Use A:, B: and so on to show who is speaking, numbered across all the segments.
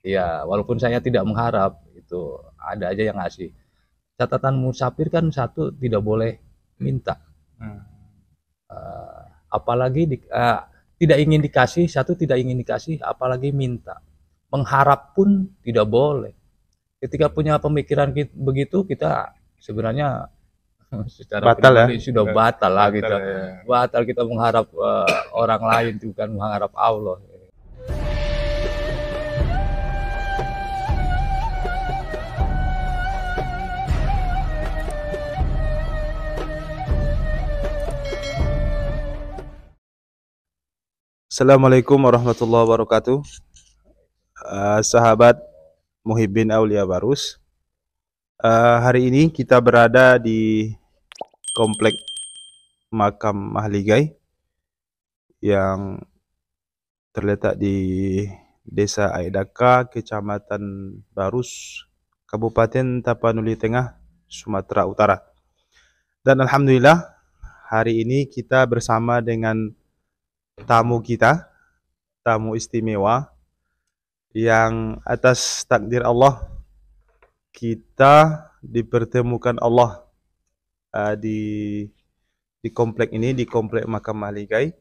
A: Iya, walaupun saya tidak mengharap, itu ada aja yang ngasih. Catatan musafir kan satu tidak boleh minta.
B: Hmm.
A: Eh, apalagi tidak ingin dikasih, satu tidak ingin dikasih, apalagi minta. Mengharap pun tidak boleh. Ketika punya pemikiran begitu, kita sebenarnya secara
B: Batal ya?
A: pribadi sudah batal lah
B: Batal
A: kita.
B: ya.
A: Batal kita mengharap orang lain, bukan mengharap Allah.
B: Assalamualaikum warahmatullahi wabarakatuh. Sahabat Muhibbin Aulia Barus. Hari ini kita berada di komplek makam Mahligai yang terletak di Desa Aidaka, Kecamatan Barus, Kabupaten Tapanuli Tengah, Sumatera Utara. Dan alhamdulillah hari ini kita bersama dengan tamu kita, tamu istimewa yang atas takdir Allah kita dipertemukan Allah di komplek ini, di komplek makam Mahligai.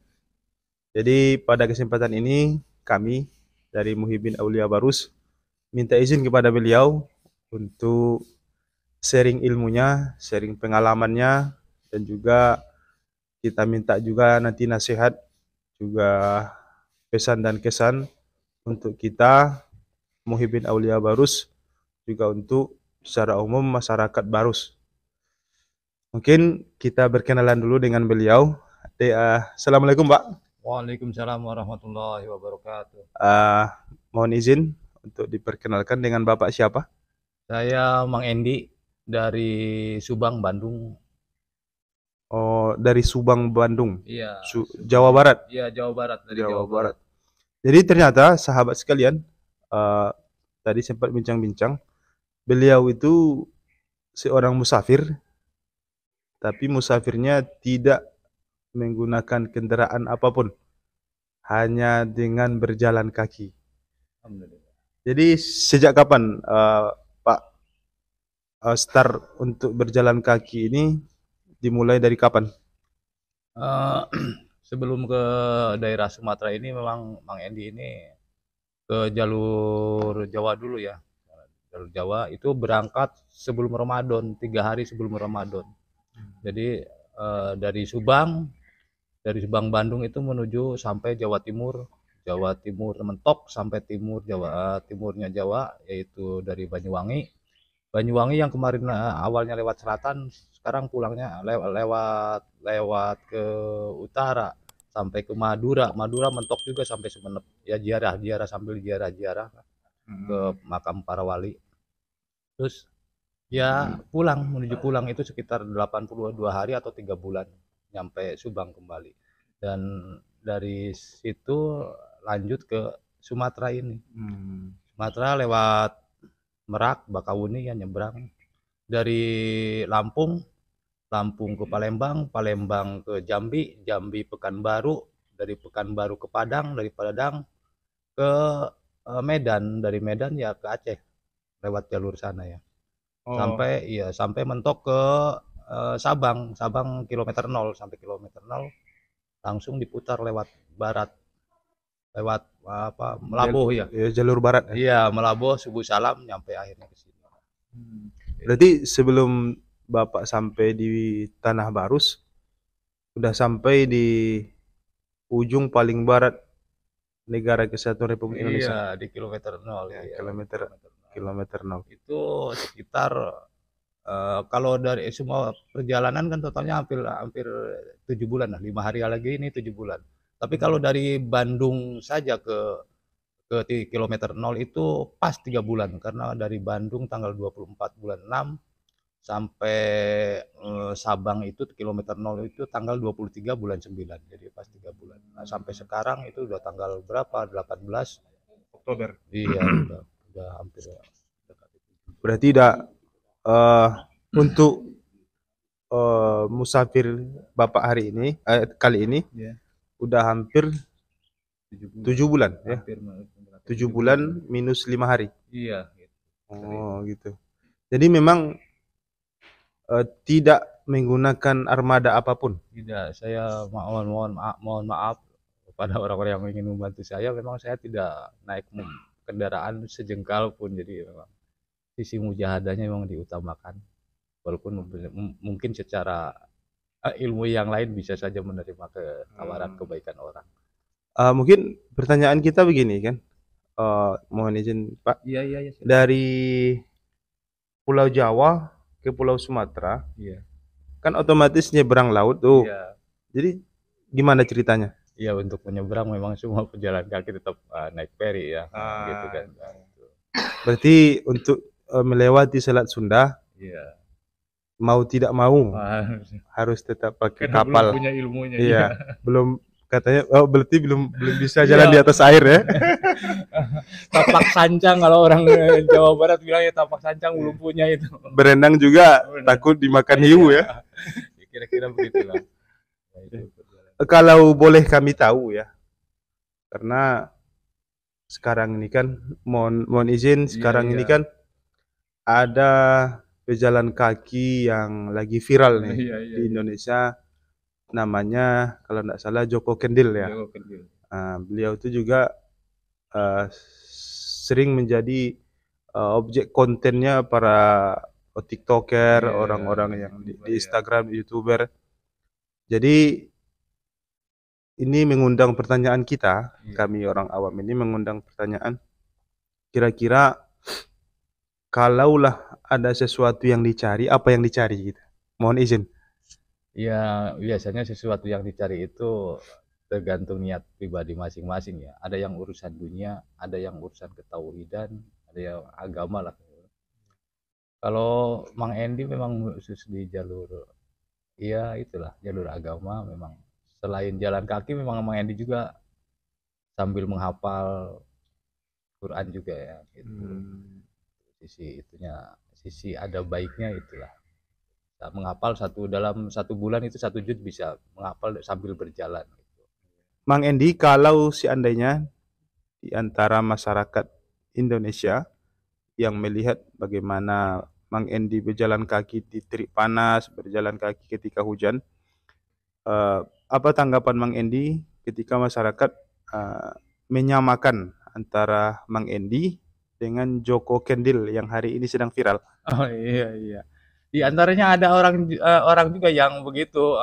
B: Jadi pada kesempatan ini kami dari Muhibbin Aulia Barus minta izin kepada beliau untuk sharing ilmunya, sharing pengalamannya, dan juga kita minta juga nanti nasihat, juga pesan dan kesan untuk kita Muhibbin Aulia Barus, juga untuk secara umum masyarakat Barus. Mungkin kita berkenalan dulu dengan beliau. Assalamualaikum, Pak.
A: Waalaikumsalam warahmatullahi wabarakatuh.
B: Uh, Mohon izin untuk diperkenalkan dengan Bapak siapa?
A: Saya Mang Endi dari Subang, Bandung.
B: Oh, dari Subang, Bandung.
A: Iya,
B: Jawa Barat.
A: Iya, Jawa Barat, dari
B: Jawa
A: Jawa
B: Barat.
A: Barat.
B: Jadi ternyata sahabat sekalian, uh, tadi sempat bincang-bincang, beliau itu seorang musafir, tapi musafirnya tidak menggunakan kendaraan apapun, hanya dengan berjalan kaki.
A: Alhamdulillah.
B: Jadi sejak kapan Pak start untuk berjalan kaki ini, dimulai dari kapan?
A: Eh, sebelum ke daerah Sumatera ini memang Mang Endi ini ke jalur Jawa dulu ya. Jalur Jawa itu berangkat sebelum Ramadan, 3 hari sebelum Ramadan. Jadi dari Subang Bandung itu menuju sampai Jawa Timur, Jawa Timur mentok sampai timur Jawa, timurnya Jawa yaitu dari Banyuwangi. Banyuwangi yang kemarin awalnya lewat selatan, sekarang pulangnya lewat lewat ke utara sampai ke Madura. Madura mentok juga sampai Sumeneb. Ya ziarah-ziarah sambil ziarah-ziarah ke makam para wali. Terus ya menuju pulang itu sekitar 82 hari atau 3 bulan nyampe Subang kembali. Dan dari situ lanjut ke Sumatera ini. Sumatera lewat Merak, Bakahuni ya nyebrang. Dari Lampung, Lampung ke Palembang, Palembang ke Jambi, Jambi Pekanbaru, dari Pekanbaru ke Padang, dari Padang ke Medan, dari Medan ya ke Aceh lewat jalur sana ya.
B: Oh,
A: Sampai mentok ke Sabang, Sabang kilometer 0 sampai kilometer 0 langsung diputar lewat barat, lewat apa Melabuh ya.
B: jalur barat ya.
A: Iya, Melabuh subuh salam nyampe akhirnya ke sini.
B: Berarti sebelum Bapak sampai di Tanah Barus, udah sampai di ujung paling barat negara Kesatuan Republik Indonesia.
A: Iya, di kilometer 0
B: Ya,
A: ya,
B: kilometer
A: kilometer 0.
B: kilometer 0.
A: Itu sekitar kalau dari semua perjalanan kan totalnya hampir hampir 7 bulan lah, 5 hari lagi ini 7 bulan. Tapi kalau dari Bandung saja ke kilometer 0 itu pas 3 bulan karena dari Bandung tanggal 24 bulan 6 sampai Sabang itu kilometer 0 itu tanggal 23 bulan 9 jadi pas 3 bulan. Nah, sampai sekarang itu udah tanggal berapa? 18
B: Oktober.
A: Iya, udah hampir dekat itu.
B: Berarti tidak eh, untuk musafir Bapak hari ini kali ini
A: Iya,
B: udah hampir 7 bulan ya.
A: hampir
B: 7 bulan minus 5 hari.
A: Iya, gitu.
B: Oh, gitu. Jadi memang tidak menggunakan armada apapun.
A: Tidak, saya mohon maaf kepada orang-orang yang ingin membantu saya. Memang saya tidak naik kendaraan sejengkal pun, jadi memang sisi mujahadahnya memang diutamakan. Walaupun mungkin secara ilmu yang lain bisa saja menerima tawaran kebaikan orang.
B: Mungkin pertanyaan kita begini kan, mohon izin Pak,
A: Iya, iya, iya.
B: dari Pulau Jawa ke Pulau Sumatera,
A: Iya,
B: kan otomatis nyebrang laut tuh.
A: iya.
B: Jadi gimana ceritanya?
A: Iya, untuk menyeberang memang semua pejalan kaki tetap naik feri ya, gitu kan.
B: Berarti untuk melewati Selat Sunda,
A: Iya.
B: mau tidak mau harus tetap pakai
A: Karena belum
B: kapal.
A: punya ilmunya.
B: Iya,
A: Iya.
B: belum katanya. Oh, berarti belum bisa
A: Iya.
B: jalan di atas air ya?
A: Tapak sancang kalau orang Jawa Barat bilangnya tapak sancang belum punya itu.
B: Berenang juga takut dimakan hiu ya.
A: Kira-kira begitulah. Nah, itu.
B: Kalau boleh kami tahu ya, karena sekarang ini kan mohon izin, sekarang ini kan ada pejalan kaki yang lagi viral nih di Indonesia, namanya kalau tidak salah Joko Kendil ya. Beliau itu juga sering menjadi objek kontennya para TikToker, orang-orang yang di Instagram, YouTuber. Jadi ini mengundang pertanyaan kita, kami orang awam ini mengundang pertanyaan, kira-kira kalaulah ada sesuatu yang dicari, apa yang dicari gitu? Mohon izin.
A: Ya, biasanya sesuatu yang dicari itu tergantung niat pribadi masing-masing ya. Ada yang urusan dunia, ada yang urusan ketauhidan, ada yang agama lah. Kalau Mang Endi memang khusus di jalur, ya itulah jalur agama memang. Selain jalan kaki memang Mang Endi juga sambil menghafal Quran juga ya. Gitu. Sisi itunya, sisi ada baiknya itulah. Menghafal dalam 1 bulan itu 1 juz bisa menghafal sambil berjalan.
B: Mang Endi, kalau seandainya di antara masyarakat Indonesia yang melihat bagaimana Mang Endi berjalan kaki di terik panas, berjalan kaki ketika hujan, apa tanggapan Mang Endi ketika masyarakat menyamakan antara Mang Endi dengan Joko Kendil yang hari ini sedang viral?
A: Oh iya, iya. Di antaranya ada orang juga yang begitu,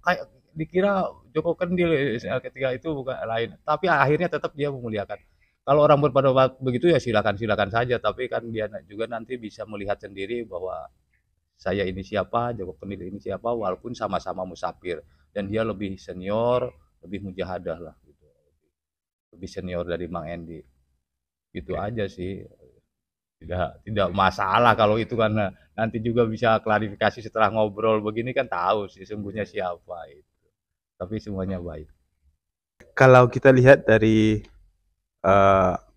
A: kayak dikira Joko Kendil ketika itu bukan lain, tapi akhirnya tetap dia memuliakan. Kalau orang berpendapat begitu ya silakan saja, tapi kan dia juga nanti bisa melihat sendiri bahwa saya ini siapa, Joko Kendil ini siapa, walaupun sama-sama musafir dan dia lebih senior, lebih mujahadah lah gitu. Lebih senior dari Mang Endi. Gitu aja sih. Tidak masalah kalau itu, karena nanti juga bisa klarifikasi setelah ngobrol begini kan tahu sih sesungguhnya siapa itu. Tapi semuanya baik.
B: Kalau kita lihat dari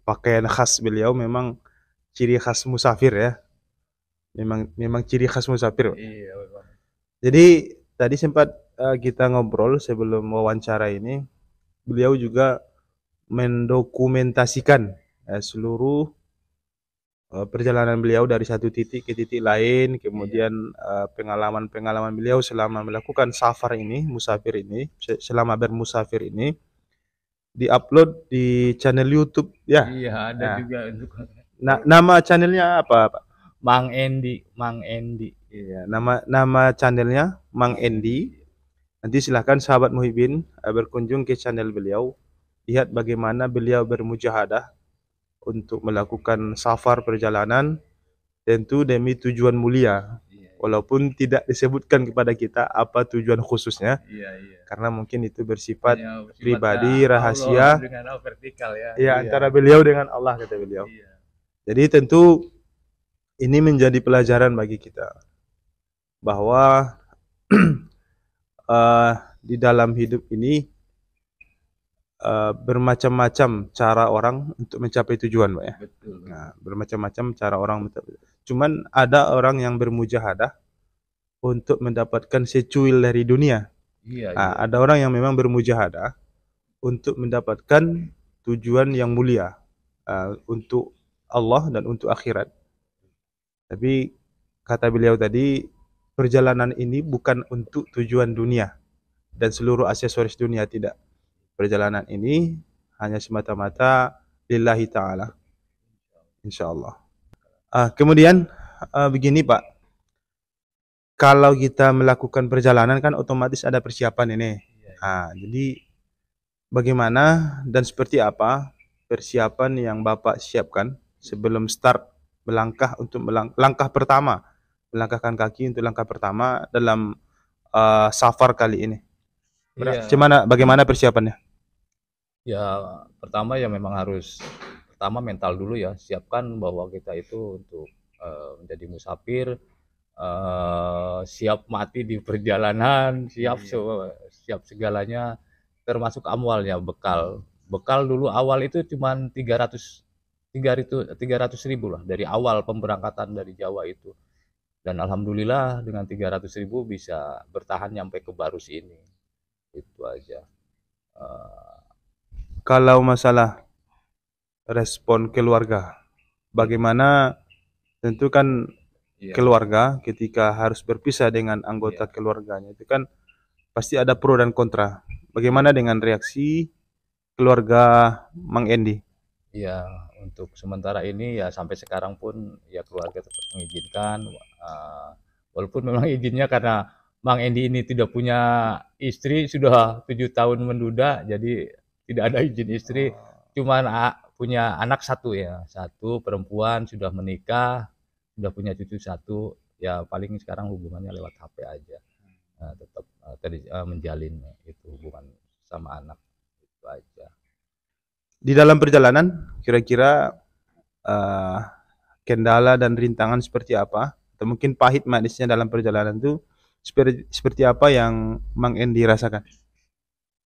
B: pakaian khas beliau, memang ciri khas musafir ya. Memang ciri khas musafir.
A: Iya, memang.
B: Jadi tadi sempat kita ngobrol sebelum wawancara ini, beliau juga mendokumentasikan seluruh perjalanan beliau dari satu titik ke titik lain, kemudian pengalaman-pengalaman beliau selama melakukan safar ini, musafir ini, selama bermusafir ini, diupload di channel YouTube ya.
A: Iya, ada juga untuk
B: nama channelnya apa, Pak?
A: Mang Endi.
B: Iya, nama channelnya Mang Endi. Nanti silahkan sahabat Muhibin berkunjung ke channel beliau, lihat bagaimana beliau bermujahadah untuk melakukan safar perjalanan, tentu demi tujuan mulia. Walaupun tidak disebutkan kepada kita apa tujuan khususnya, karena mungkin itu bersifat pribadi, rahasia,
A: dengan vertikal ya.
B: Ya, antara beliau dengan Allah, kata beliau. Jadi tentu ini menjadi pelajaran bagi kita bahwa di dalam hidup ini bermacam-macam cara orang untuk mencapai tujuan, Pak ya.
A: Betul.
B: Nah, bermacam-macam cara orang. Cuman ada orang yang bermujahadah untuk mendapatkan secuil dari dunia. Ada orang yang memang bermujahadah untuk mendapatkan tujuan yang mulia. untuk Allah dan untuk akhirat. Tapi kata beliau tadi, perjalanan ini bukan untuk tujuan dunia dan seluruh aksesoris dunia, tidak. Perjalanan ini hanya semata-mata lillahi ta'ala, insyaallah. Kemudian begini Pak, kalau kita melakukan perjalanan kan otomatis ada persiapan ini. Jadi bagaimana dan seperti apa persiapan yang Bapak siapkan sebelum start melangkah untuk langkah pertama, melangkahkan kaki untuk langkah pertama dalam safar kali ini?
A: Iya,
B: Bagaimana persiapannya?
A: ya pertama ya memang harus pertama mental dulu ya, siapkan bahwa kita itu untuk menjadi musafir, siap mati di perjalanan, siap segalanya, termasuk amwalnya, bekal. Bekal dulu awal itu cuman 300 ribu lah dari awal pemberangkatan dari Jawa itu. Dan alhamdulillah dengan 300 ribu bisa bertahan sampai ke Barus ini. Itu aja. Eh,
B: Kalau masalah respon keluarga, bagaimana? Tentu kan
A: iya,
B: keluarga ketika harus berpisah dengan
A: iya,
B: anggota keluarganya itu kan pasti ada pro dan kontra.
A: iya.
B: Bagaimana dengan reaksi keluarga Mang Endi?
A: Iya, untuk sementara ini ya sampai sekarang pun ya keluarga tetap mengizinkan, walaupun memang izinnya karena Bang Endi ini tidak punya istri, sudah 7 tahun menduda, jadi tidak ada izin istri, cuman punya anak satu ya, satu perempuan sudah menikah, sudah punya cucu satu, ya paling sekarang hubungannya lewat HP aja, tetap menjalin itu hubungan sama anak itu aja.
B: Di dalam perjalanan kira-kira eh, kendala dan rintangan seperti apa? Atau mungkin pahit manisnya dalam perjalanan itu seperti apa yang Mang Endi rasakan?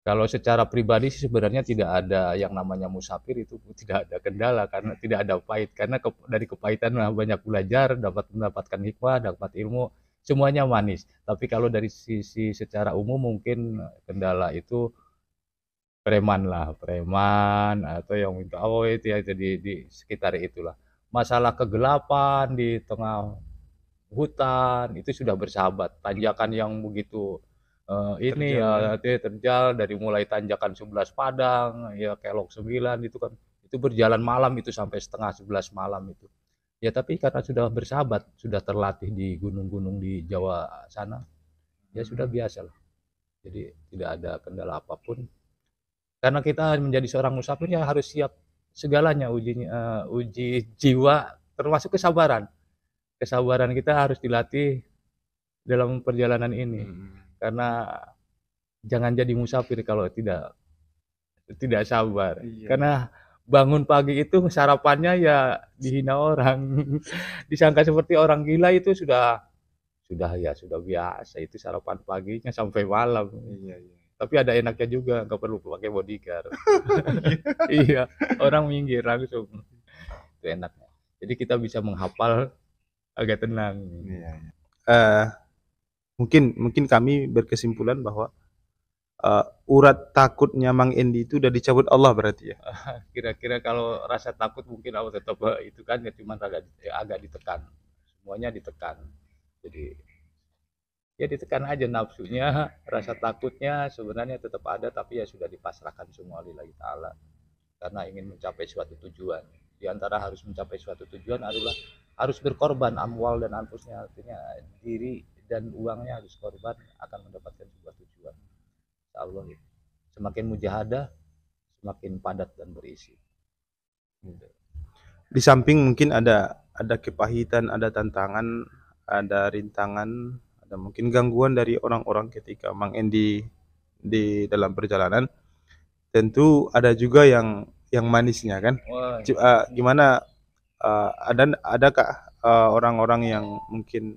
A: Kalau secara pribadi sih sebenarnya tidak ada yang namanya musafir itu tidak ada kendala karena tidak ada pahit karena dari kepahitan banyak belajar, dapat mendapatkan hikmah, dapat ilmu, semuanya manis. Tapi kalau dari sisi secara umum mungkin kendala itu preman lah, preman atau yang minta oh itu ya itu di sekitar itulah. Masalah kegelapan di tengah hutan itu sudah bersahabat. Tanjakan yang begitu ini
B: Terjal
A: ya
B: ya.
A: terjal dari mulai tanjakan 11 Padang ya kelok 9 itu kan itu berjalan malam itu sampai setengah 11 malam itu. Ya tapi karena sudah bersahabat, sudah terlatih di gunung-gunung di Jawa sana, ya sudah biasa lah. Jadi tidak ada kendala apapun. Karena kita menjadi seorang musafir ya harus siap segalanya uji jiwa termasuk kesabaran. Kesabaran kita harus dilatih dalam perjalanan ini. Karena jangan jadi musafir kalau tidak tidak sabar.
B: Iya, iya.
A: Karena bangun pagi itu sarapannya ya dihina orang. Disangka seperti orang gila itu sudah biasa itu sarapan paginya sampai malam.
B: Iya, iya.
A: Tapi ada enaknya juga, nggak perlu pakai bodyguard. Iya, orang minggir langsung. Itu enaknya. Jadi kita bisa menghafal agak tenang.
B: Iya, iya. Eh, mungkin kami berkesimpulan bahwa urat takutnya Mang Endi itu udah dicabut Allah berarti ya.
A: Kira-kira kalau rasa takut mungkin aku tetap itu kan ya cuma agak ditekan. Semuanya ditekan. Jadi ya ditekan aja nafsunya, rasa takutnya sebenarnya tetap ada tapi ya sudah dipasrahkan semua lillahi taala karena ingin mencapai suatu tujuan. Di antara harus mencapai suatu tujuan adalah harus berkorban amwal dan anfusnya, artinya diri dan uangnya harus korban akan mendapatkan sebuah tujuan. Insya Allah gitu. Semakin mujahadah semakin padat dan berisi. Gitu.
B: Di samping mungkin ada kepahitan, ada tantangan, ada rintangan, ada mungkin gangguan dari orang-orang ketika Mang Endi di dalam perjalanan. Tentu ada juga yang manisnya kan.
A: Wah,
B: Gimana adakah orang-orang yang mungkin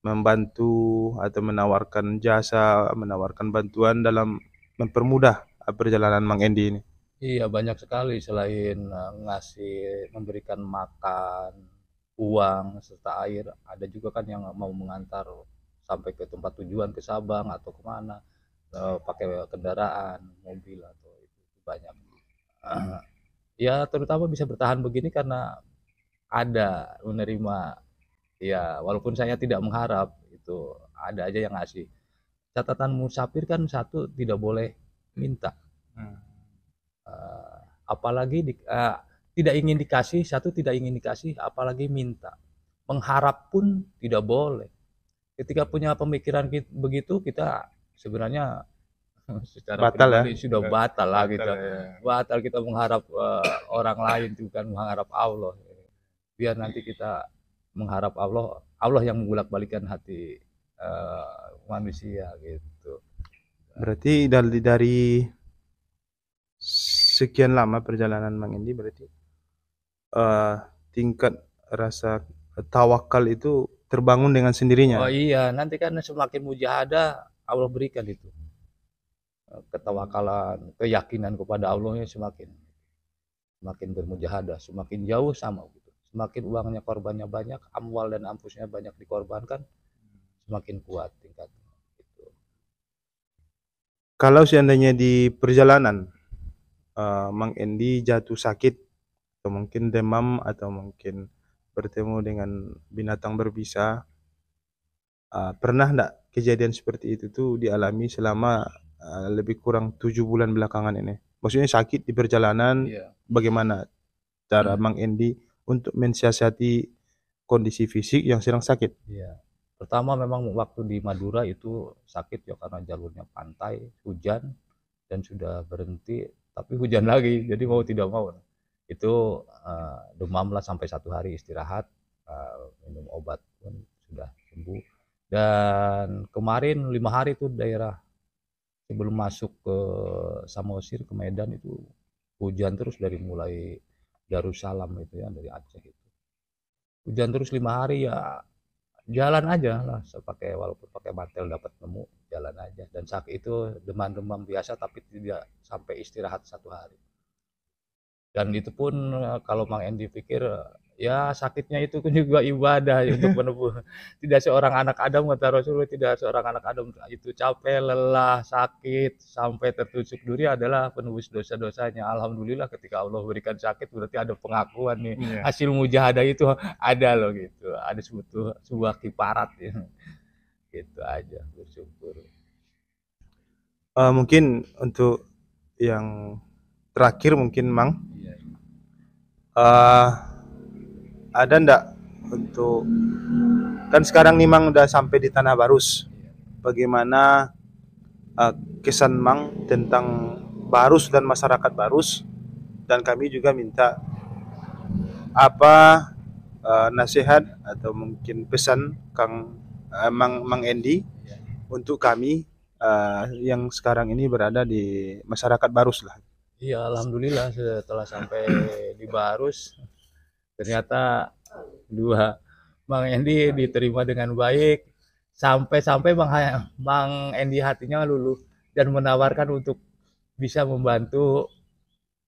B: membantu atau menawarkan jasa, menawarkan bantuan dalam mempermudah perjalanan Mang Endi ini?
A: iya banyak sekali selain ngasih memberikan makan, uang serta air, ada juga kan yang mau mengantar sampai ke tempat tujuan ke Sabang atau kemana pakai kendaraan mobil atau itu banyak. Ya terutama bisa bertahan begini karena ada menerima, ya walaupun saya tidak mengharap, itu ada aja yang ngasih. Catatan musafir kan satu, tidak boleh minta. Eh, apalagi tidak ingin dikasih, satu tidak ingin dikasih, apalagi minta. Mengharap pun tidak boleh. Ketika punya pemikiran begitu, kita sebenarnya secara
B: Batal ya.
A: pribadi sudah batal lah
B: Batal
A: kita.
B: ya.
A: Batal kita mengharap orang lain, bukan mengharap Allah. Biar nanti kita mengharap Allah, Allah yang membulak-balikan hati manusia gitu.
B: Berarti dari sekian lama perjalanan Mang Endi, berarti tingkat rasa tawakal itu terbangun dengan
A: Oh
B: sendirinya.
A: iya, nanti kan semakin mujahadah Allah berikan itu. Ketawakalan, keyakinan kepada Allahnya semakin bermujahadah, semakin jauh sama gitu. Semakin uangnya, korbannya banyak, amwal dan ampusnya banyak dikorbankan, semakin kuat tingkatnya. Gitu.
B: Kalau seandainya di perjalanan Mang Endi jatuh sakit atau mungkin demam atau mungkin bertemu dengan binatang berbisa, pernah enggak kejadian seperti itu tuh dialami selama lebih kurang 7 bulan belakangan ini? Maksudnya sakit di perjalanan,
A: Iya.
B: bagaimana cara Mang Endi untuk mensiasati kondisi fisik yang sedang sakit?
A: Iya. Pertama memang waktu di Madura itu sakit ya karena jalurnya pantai, hujan, dan sudah berhenti, tapi hujan lagi, jadi mau tidak mau itu demam lah sampai 1 hari istirahat, minum obat pun sudah sembuh. Dan kemarin 5 hari itu daerah sebelum masuk ke Samosir, ke Medan itu hujan terus dari mulai Darussalam itu ya, dari Aceh itu. Hujan terus 5 hari ya, jalan aja lah, walaupun pakai mantel dapat nemu, jalan aja. Dan sakit itu demam-demam biasa tapi tidak sampai istirahat 1 hari. Dan itu pun kalau Mang Endi pikir ya sakitnya itu kan juga ibadah ya, untuk menebus. Tidak seorang anak Adam, kata Rasulullah, tidak seorang anak Adam itu capek, lelah, sakit sampai tertusuk duri adalah penebus dosa-dosanya. Alhamdulillah ketika Allah berikan sakit berarti ada pengakuan nih.
B: Iya.
A: Hasil mujahadah itu ada loh gitu. Ada sebuah kiparat ya. Gitu aja, bersyukur.
B: Mungkin untuk yang terakhir mungkin Mang,
A: Iya.
B: ada ndak untuk, kan sekarang nih Mang udah sampai di Tanah Barus, bagaimana kesan Mang tentang Barus dan masyarakat Barus, dan kami juga minta apa nasihat atau mungkin pesan Mang Endi untuk kami yang sekarang ini berada di masyarakat Barus lah.
A: Iya, alhamdulillah setelah sampai di Barus ternyata Mang Endi diterima dengan baik, sampai Mang Endi hatinya luluh dan menawarkan untuk bisa membantu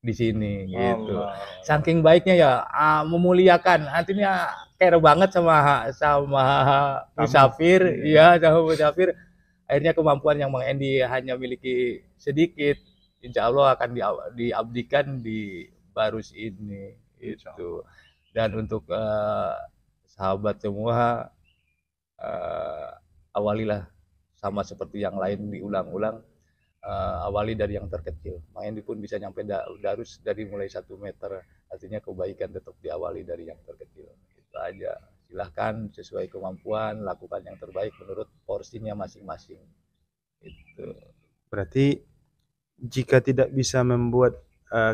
A: di sini gitu. Saking baiknya ya, memuliakan, artinya care banget sama musafir, ya sama musafir. Akhirnya kemampuan yang Mang Endi hanya miliki sedikit, insya Allah akan diabdikan di Barus ini itu. Dan untuk sahabat semua, awalilah sama seperti yang lain diulang-ulang, awali dari yang terkecil. Mang Endi pun bisa nyampe Darus dari mulai 1 meter, artinya kebaikan tetap diawali dari yang terkecil. Itu aja. Silahkan sesuai kemampuan, lakukan yang terbaik menurut porsinya masing-masing. Itu.
B: Berarti jika tidak bisa membuat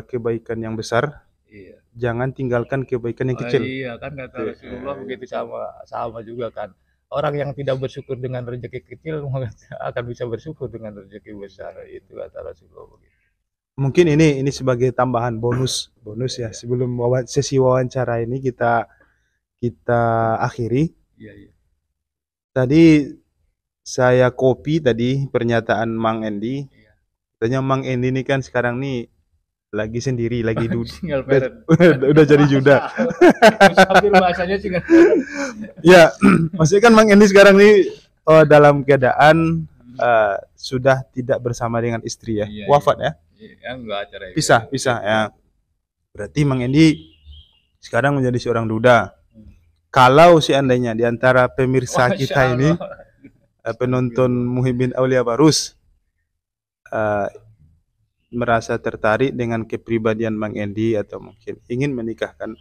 B: kebaikan yang besar,
A: Iya.
B: jangan tinggalkan kebaikan yang kecil.
A: Iya kan kata Rasulullah begitu, sama juga kan. Orang yang tidak bersyukur dengan rezeki kecil akan bisa bersyukur dengan rezeki besar, itu kata Rasulullah begitu.
B: Mungkin ini sebagai tambahan bonus ya sebelum sesi wawancara ini kita akhiri.
A: Iya.
B: Tadi saya copy tadi pernyataan Mang Endi. Katanya Mang Endi ini kan sekarang nih lagi sendiri, lagi
A: Single parent.
B: udah jadi juda.
A: Musafir bahasanya single parent.
B: Ya, maksudnya kan Mang Endi sekarang nih dalam keadaan sudah tidak bersama dengan istri ya,
A: Iya,
B: wafat ya,
A: Iya, enggak acara
B: pisah ya. Berarti Mang Endi sekarang menjadi seorang duda. Kalau seandainya di antara pemirsa
A: Masya
B: kita ini,
A: Allah.
B: penonton Muhyiddin Aulia Barus, eh, merasa tertarik dengan kepribadian Mang Endi atau mungkin ingin menikahkan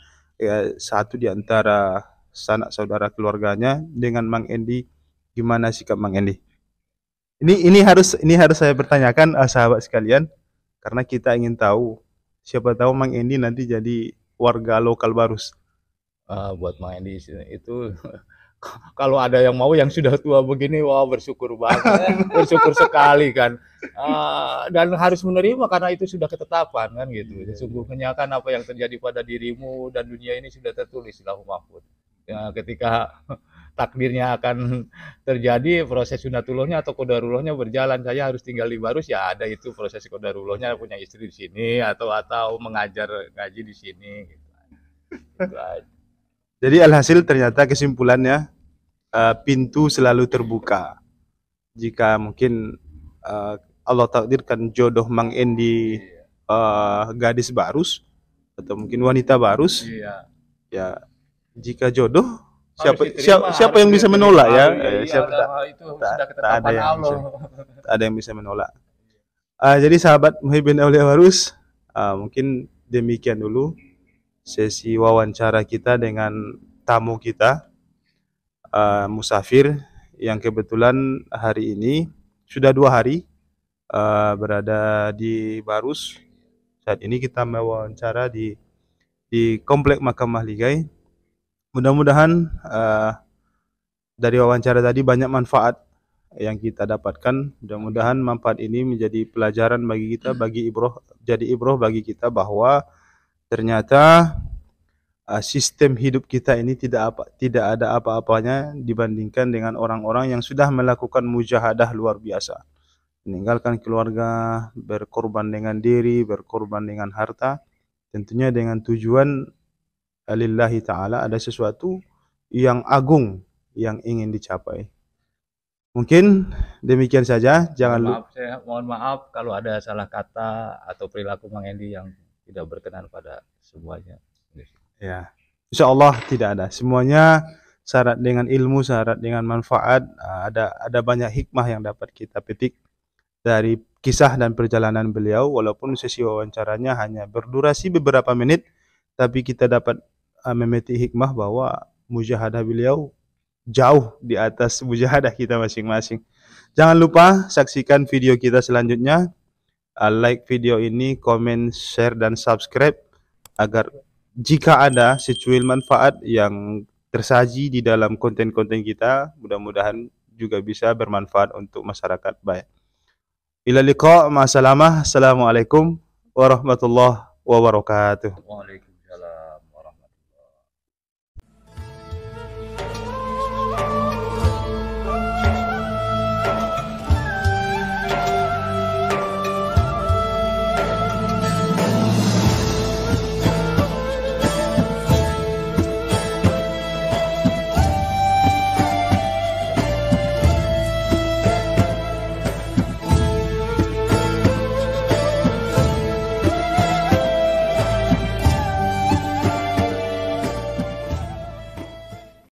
B: satu di antara sanak saudara keluarganya dengan Mang Endi, gimana sikap Mang Endi? Ini harus saya pertanyakan, sahabat sekalian, karena kita ingin tahu, siapa tahu Mang Endi nanti jadi warga lokal Barus.
A: Buat main di sini itu kalau ada yang mau yang sudah tua begini, wah bersyukur banget, bersyukur sekali kan. Dan harus menerima karena itu sudah ketetapan kan gitu. Sesungguhnya kan apa yang terjadi pada dirimu dan dunia ini sudah tertulis di Lauhul Mahfuz. Ya, ketika takdirnya akan terjadi proses sunatullahnya atau qadarullahnya berjalan, saya harus tinggal di Barus, ya ada itu proses qadarullahnya, punya istri di sini atau mengajar ngaji di sini gitu. Itu aja.
B: Jadi alhasil ternyata kesimpulannya, pintu selalu terbuka. Jika mungkin Allah takdirkan jodoh Mang Endi
A: Iya.
B: gadis Barus atau mungkin wanita Barus,
A: Iya.
B: ya jika jodoh,
A: Harus
B: siapa
A: diterima,
B: siapa
A: harus
B: yang bisa
A: diterima.
B: menolak ya?
A: Iya,
B: Siapa
A: itu
B: tak,
A: sudah
B: tak ada
A: ketetapan
B: yang
A: Allah.
B: bisa, tak ada yang bisa menolak. Jadi sahabat Muhyiddin Aulia Barus, mungkin demikian dulu sesi wawancara kita dengan tamu kita, musafir yang kebetulan hari ini sudah 2 hari berada di Barus. Saat ini kita mewawancara di Komplek Makam Mahligai. Mudah-mudahan dari wawancara tadi banyak manfaat yang kita dapatkan. Mudah-mudahan manfaat ini menjadi pelajaran bagi kita, jadi ibroh bagi kita bahwa ternyata sistem hidup kita ini tidak ada apa-apanya dibandingkan dengan orang-orang yang sudah melakukan mujahadah luar biasa. Meninggalkan keluarga, berkorban dengan diri, berkorban dengan harta, tentunya dengan tujuan lillahi ta'ala, ada sesuatu yang agung yang ingin dicapai. Mungkin demikian saja. Jangan lupa.
A: Saya mohon maaf kalau ada salah kata atau perilaku Mang Endi yang tidak berkenan pada semuanya.
B: Ya, insya Allah tidak ada. Semuanya syarat dengan ilmu, syarat dengan manfaat. Ada banyak hikmah yang dapat kita petik dari kisah dan perjalanan beliau. Walaupun sesi wawancaranya hanya berdurasi beberapa menit, tapi kita dapat memetik hikmah bahwa mujahadah beliau jauh di atas mujahadah kita masing-masing. Jangan lupa saksikan video kita selanjutnya. Like video ini, komen, share, dan subscribe agar jika ada secuil manfaat yang tersaji di dalam konten-konten kita, mudah-mudahan juga bisa bermanfaat untuk masyarakat. Baik. Ila liqa, ma'asalamah. Assalamualaikum warahmatullahi wabarakatuh.
A: Waalaikumsalam.